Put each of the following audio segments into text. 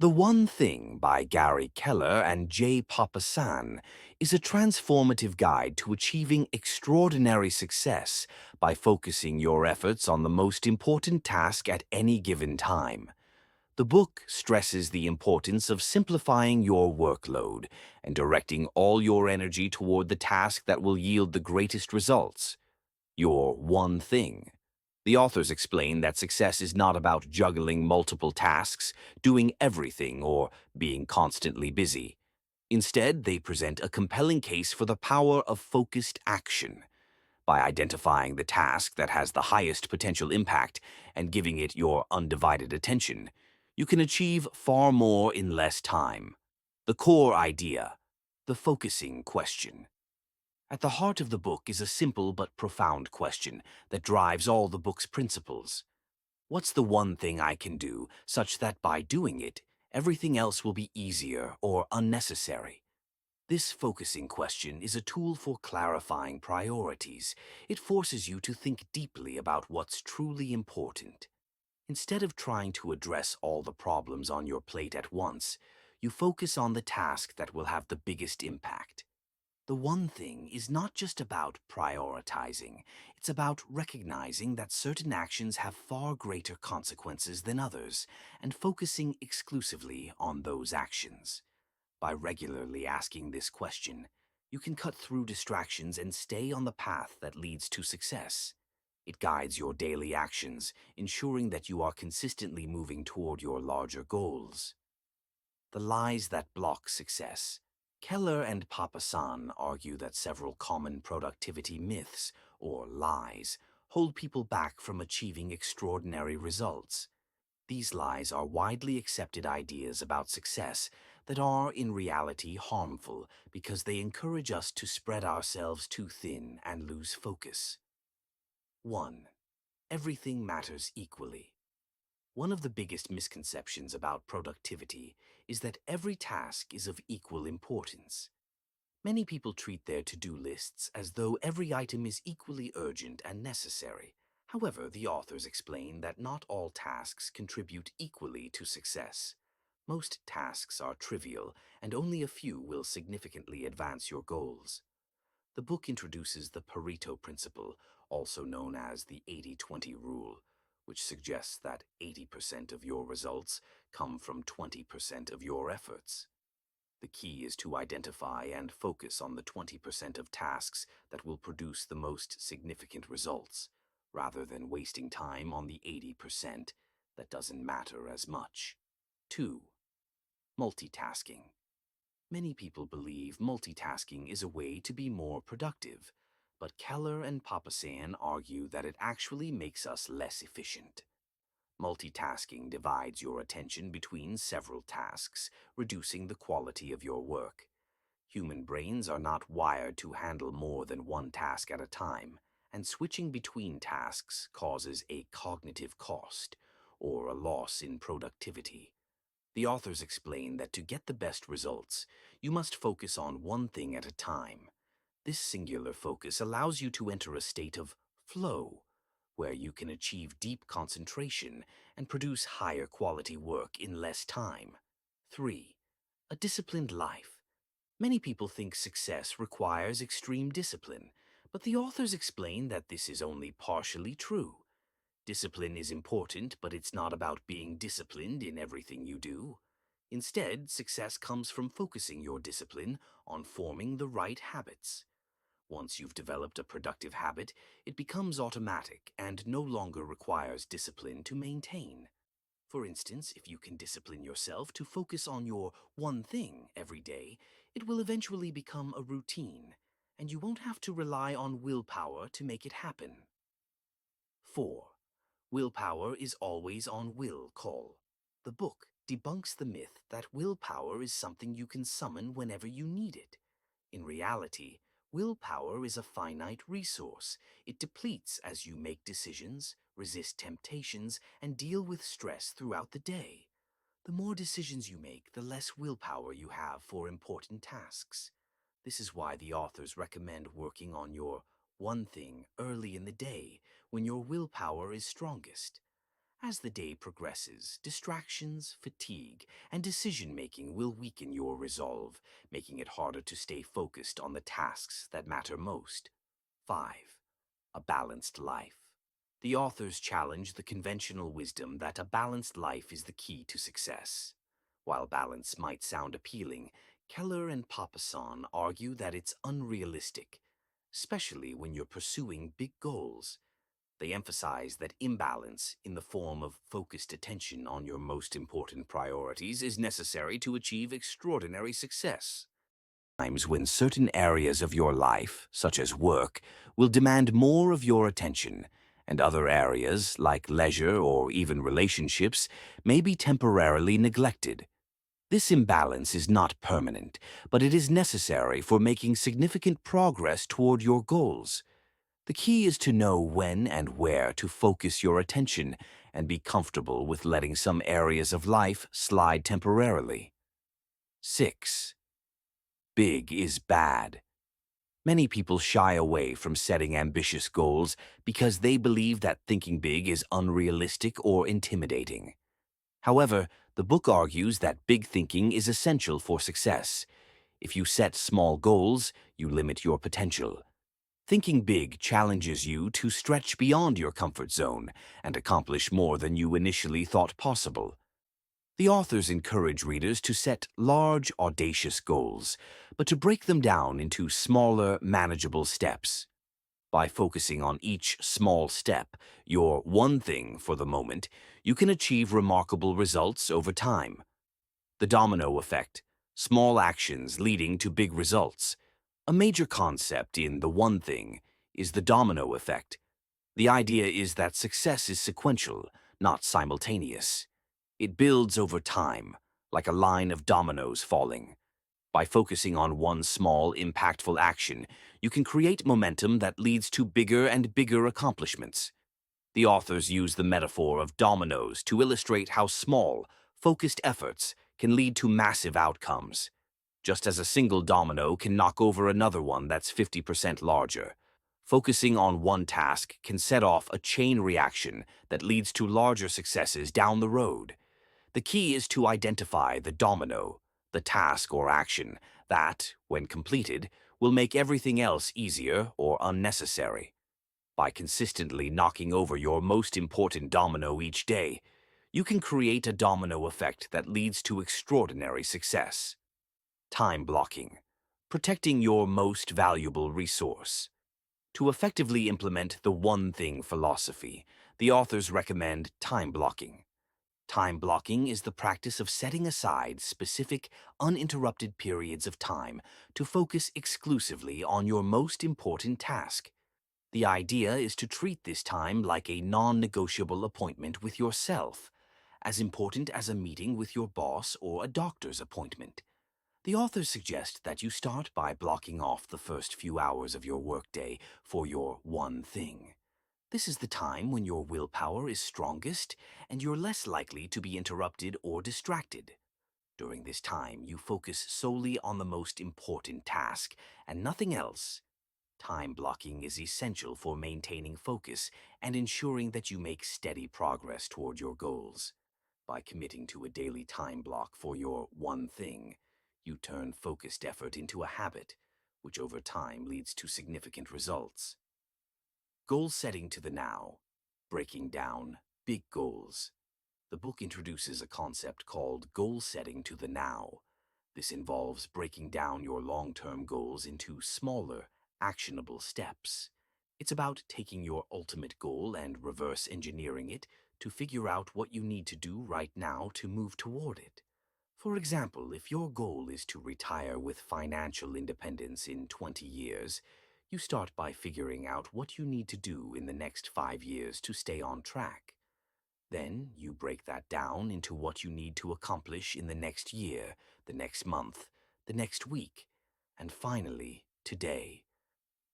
The One Thing by Gary Keller and Papasan is a transformative guide to achieving extraordinary success by focusing your efforts on the most important task at any given time. The book stresses the importance of simplifying your workload and directing all your energy toward the task that will yield the greatest results. Your one thing. The authors explain that success is not about juggling multiple tasks, doing everything, or being constantly busy. Instead, they present a compelling case for the power of focused action. By identifying the task that has the highest potential impact and giving it your undivided attention, you can achieve far more in less time. The core idea, the focusing question. At the heart of the book is a simple but profound question that drives all the book's principles. What's the one thing I can do such that by doing it, everything else will be easier or unnecessary? This focusing question is a tool for clarifying priorities. It forces you to think deeply about what's truly important. Instead of trying to address all the problems on your plate at once, you focus on the task that will have the biggest impact. The one thing is not just about prioritizing, it's about recognizing that certain actions have far greater consequences than others and focusing exclusively on those actions. By regularly asking this question, you can cut through distractions and stay on the path that leads to success. It guides your daily actions, ensuring that you are consistently moving toward your larger goals. The lies that block success. Keller and Papasan argue that several common productivity myths, or lies, hold people back from achieving extraordinary results. These lies are widely accepted ideas about success that are in reality harmful because they encourage us to spread ourselves too thin and lose focus. 1. Everything matters equally. One of the biggest misconceptions about productivity is that every task is of equal importance. Many people treat their to-do lists as though every item is equally urgent and necessary. However, the authors explain that not all tasks contribute equally to success. Most tasks are trivial, and only a few will significantly advance your goals. The book introduces the Pareto principle, also known as the 80-20 rule, which suggests that 80% of your results come from 20% of your efforts. The key is to identify and focus on the 20% of tasks that will produce the most significant results, rather than wasting time on the 80% that doesn't matter as much. 2. Multitasking. Many people believe multitasking is a way to be more productive, but Keller and Papasan argue that it actually makes us less efficient. Multitasking divides your attention between several tasks, reducing the quality of your work. Human brains are not wired to handle more than one task at a time, and switching between tasks causes a cognitive cost, or a loss in productivity. The authors explain that to get the best results, you must focus on one thing at a time. This singular focus allows you to enter a state of flow, where you can achieve deep concentration and produce higher quality work in less time. 3. A disciplined life. Many people think success requires extreme discipline, but the authors explain that this is only partially true. Discipline is important, but it's not about being disciplined in everything you do. Instead, success comes from focusing your discipline on forming the right habits. Once you've developed a productive habit, it becomes automatic and no longer requires discipline to maintain. For instance, if you can discipline yourself to focus on your one thing every day, it will eventually become a routine, and you won't have to rely on willpower to make it happen. 4. Willpower is always on will call. The book debunks the myth that willpower is something you can summon whenever you need it. In reality, willpower is a finite resource. It depletes as you make decisions, resist temptations, and deal with stress throughout the day. The more decisions you make, the less willpower you have for important tasks. This is why the authors recommend working on your one thing early in the day when your willpower is strongest. As the day progresses, distractions, fatigue, and decision-making will weaken your resolve, making it harder to stay focused on the tasks that matter most. 5. A balanced life. The authors challenge the conventional wisdom that a balanced life is the key to success. While balance might sound appealing, Keller and Papasan argue that it's unrealistic, especially when you're pursuing big goals. They emphasize that imbalance, in the form of focused attention on your most important priorities, is necessary to achieve extraordinary success. Times when certain areas of your life, such as work, will demand more of your attention, and other areas, like leisure or even relationships, may be temporarily neglected. This imbalance is not permanent, but it is necessary for making significant progress toward your goals. The key is to know when and where to focus your attention and be comfortable with letting some areas of life slide temporarily. 6. Big is bad. Many people shy away from setting ambitious goals because they believe that thinking big is unrealistic or intimidating. However, the book argues that big thinking is essential for success. If you set small goals, you limit your potential. Thinking big challenges you to stretch beyond your comfort zone and accomplish more than you initially thought possible. The authors encourage readers to set large, audacious goals, but to break them down into smaller, manageable steps. By focusing on each small step, your one thing for the moment, you can achieve remarkable results over time. The domino effect, small actions leading to big results. A major concept in The One Thing is the domino effect. The idea is that success is sequential, not simultaneous. It builds over time, like a line of dominoes falling. By focusing on one small, impactful action, you can create momentum that leads to bigger and bigger accomplishments. The authors use the metaphor of dominoes to illustrate how small, focused efforts can lead to massive outcomes. Just as a single domino can knock over another one that's 50% larger. Focusing on one task can set off a chain reaction that leads to larger successes down the road. The key is to identify the domino, the task or action that, when completed, will make everything else easier or unnecessary. By consistently knocking over your most important domino each day, you can create a domino effect that leads to extraordinary success. Time blocking, protecting your most valuable resource. To effectively implement the one thing philosophy, the authors recommend time blocking. Time blocking is the practice of setting aside specific, uninterrupted periods of time to focus exclusively on your most important task. The idea is to treat this time like a non-negotiable appointment with yourself, as important as a meeting with your boss or a doctor's appointment. The authors suggest that you start by blocking off the first few hours of your workday for your one thing. This is the time when your willpower is strongest and you're less likely to be interrupted or distracted. During this time, you focus solely on the most important task and nothing else. Time blocking is essential for maintaining focus and ensuring that you make steady progress toward your goals. By committing to a daily time block for your one thing, you turn focused effort into a habit, which over time leads to significant results. Goal setting to the now, breaking down big goals. The book introduces a concept called goal setting to the now. This involves breaking down your long-term goals into smaller, actionable steps. It's about taking your ultimate goal and reverse engineering it to figure out what you need to do right now to move toward it. For example, if your goal is to retire with financial independence in 20 years, you start by figuring out what you need to do in the next 5 years to stay on track. Then you break that down into what you need to accomplish in the next year, the next month, the next week, and finally, today.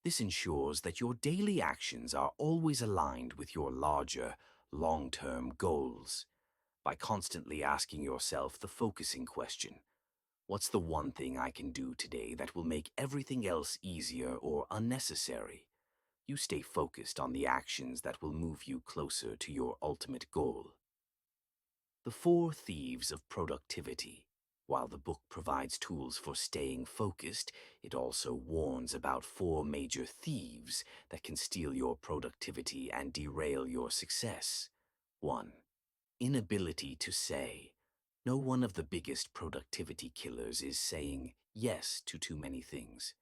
This ensures that your daily actions are always aligned with your larger, long-term goals. By constantly asking yourself the focusing question, what's the one thing I can do today that will make everything else easier or unnecessary? You stay focused on the actions that will move you closer to your ultimate goal. The Four Thieves of Productivity. While the book provides tools for staying focused, it also warns about four major thieves that can steal your productivity and derail your success. 1. Inability to say. No one of the biggest productivity killers is saying yes to too many things.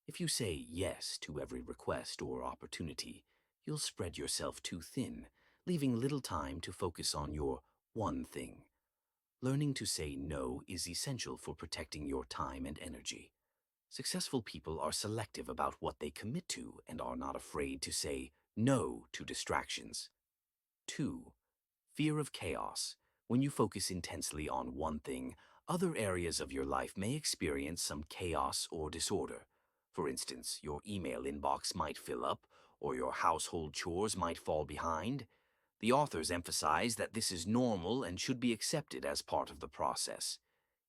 If you say yes to every request or opportunity, you'll spread yourself too thin, leaving little time to focus on your one thing. Learning to say no is essential for protecting your time and energy. Successful people are selective about what they commit to and are not afraid to say no to distractions. 2. Fear of chaos. When you focus intensely on one thing, other areas of your life may experience some chaos or disorder. For instance, your email inbox might fill up, or your household chores might fall behind. The authors emphasize that this is normal and should be accepted as part of the process.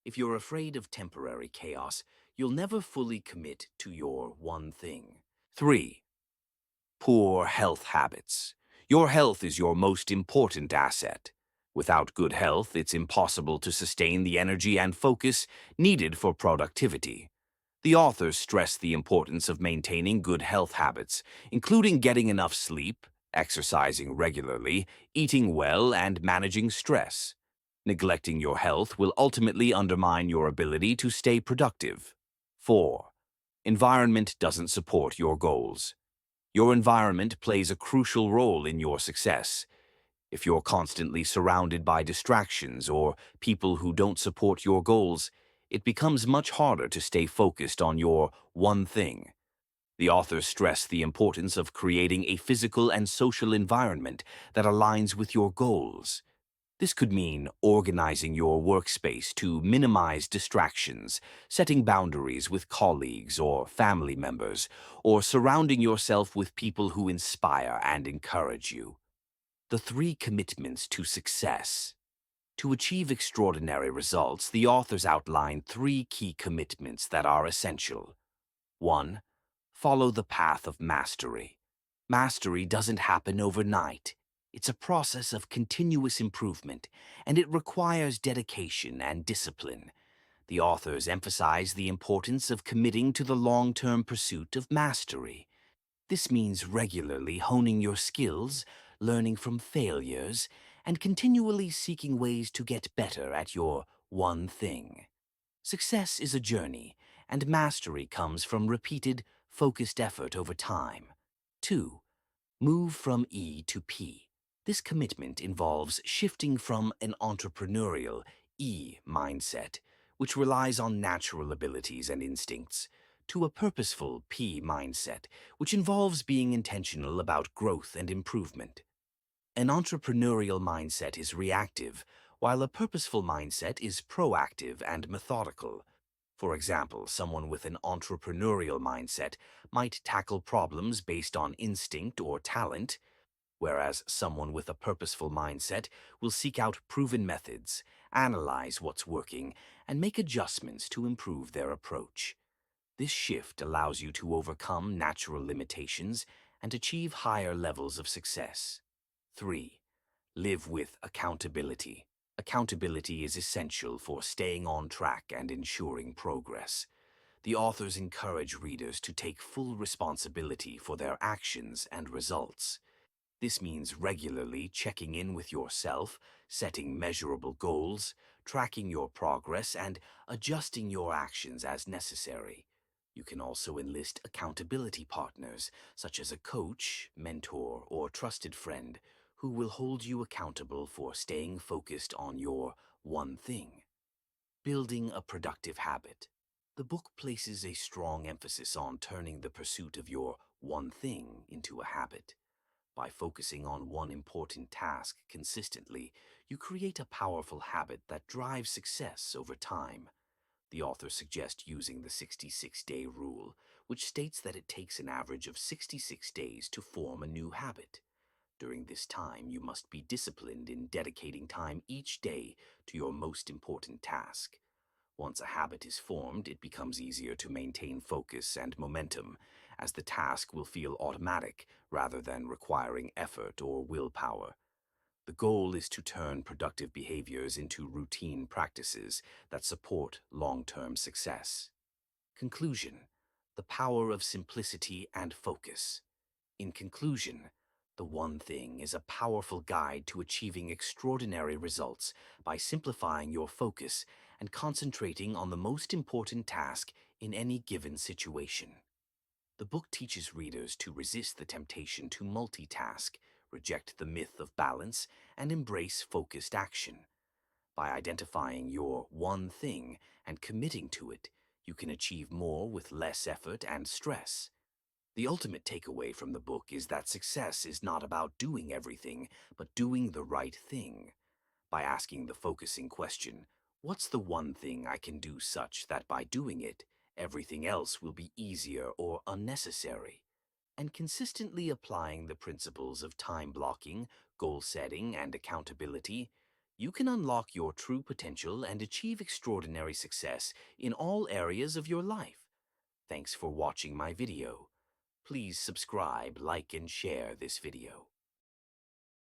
If you're afraid of temporary chaos, you'll never fully commit to your one thing. 3. Poor health habits. Your health is your most important asset. Without good health, it's impossible to sustain the energy and focus needed for productivity. The authors stress the importance of maintaining good health habits, including getting enough sleep, exercising regularly, eating well, and managing stress. Neglecting your health will ultimately undermine your ability to stay productive. 4. Environment doesn't support your goals. Your environment plays a crucial role in your success. If you're constantly surrounded by distractions or people who don't support your goals, it becomes much harder to stay focused on your one thing. The authors stress the importance of creating a physical and social environment that aligns with your goals. This could mean organizing your workspace to minimize distractions, setting boundaries with colleagues or family members, or surrounding yourself with people who inspire and encourage you. The three commitments to success. To achieve extraordinary results, the authors outline three key commitments that are essential. 1. Follow the path of mastery. Mastery doesn't happen overnight. It's a process of continuous improvement, and it requires dedication and discipline. The authors emphasize the importance of committing to the long-term pursuit of mastery. This means regularly honing your skills, learning from failures, and continually seeking ways to get better at your one thing. Success is a journey, and mastery comes from repeated, focused effort over time. 2. Move from E to P. This commitment involves shifting from an entrepreneurial E mindset, which relies on natural abilities and instincts, to a purposeful P mindset, which involves being intentional about growth and improvement. An entrepreneurial mindset is reactive, while a purposeful mindset is proactive and methodical. For example, someone with an entrepreneurial mindset might tackle problems based on instinct or talent, whereas someone with a purposeful mindset will seek out proven methods, analyze what's working, and make adjustments to improve their approach. This shift allows you to overcome natural limitations and achieve higher levels of success. 3. Live with accountability. Accountability is essential for staying on track and ensuring progress. The authors encourage readers to take full responsibility for their actions and results. This means regularly checking in with yourself, setting measurable goals, tracking your progress, and adjusting your actions as necessary. You can also enlist accountability partners, such as a coach, mentor, or trusted friend, who will hold you accountable for staying focused on your one thing. Building a productive habit. The book places a strong emphasis on turning the pursuit of your one thing into a habit. By focusing on one important task consistently, you create a powerful habit that drives success over time. The author suggests using the 66-day rule, which states that it takes an average of 66 days to form a new habit. During this time, you must be disciplined in dedicating time each day to your most important task. Once a habit is formed, it becomes easier to maintain focus and momentum, as the task will feel automatic rather than requiring effort or willpower. The goal is to turn productive behaviors into routine practices that support long-term success. Conclusion: the power of simplicity and focus. In conclusion, the One Thing is a powerful guide to achieving extraordinary results by simplifying your focus and concentrating on the most important task in any given situation. The book teaches readers to resist the temptation to multitask, reject the myth of balance, and embrace focused action. By identifying your one thing and committing to it, you can achieve more with less effort and stress. The ultimate takeaway from the book is that success is not about doing everything, but doing the right thing. By asking the focusing question, what's the one thing I can do such that by doing it, everything else will be easier or unnecessary? And consistently applying the principles of time blocking, goal setting, and accountability, you can unlock your true potential and achieve extraordinary success in all areas of your life. Thanks for watching my video. Please subscribe, like, and share this video.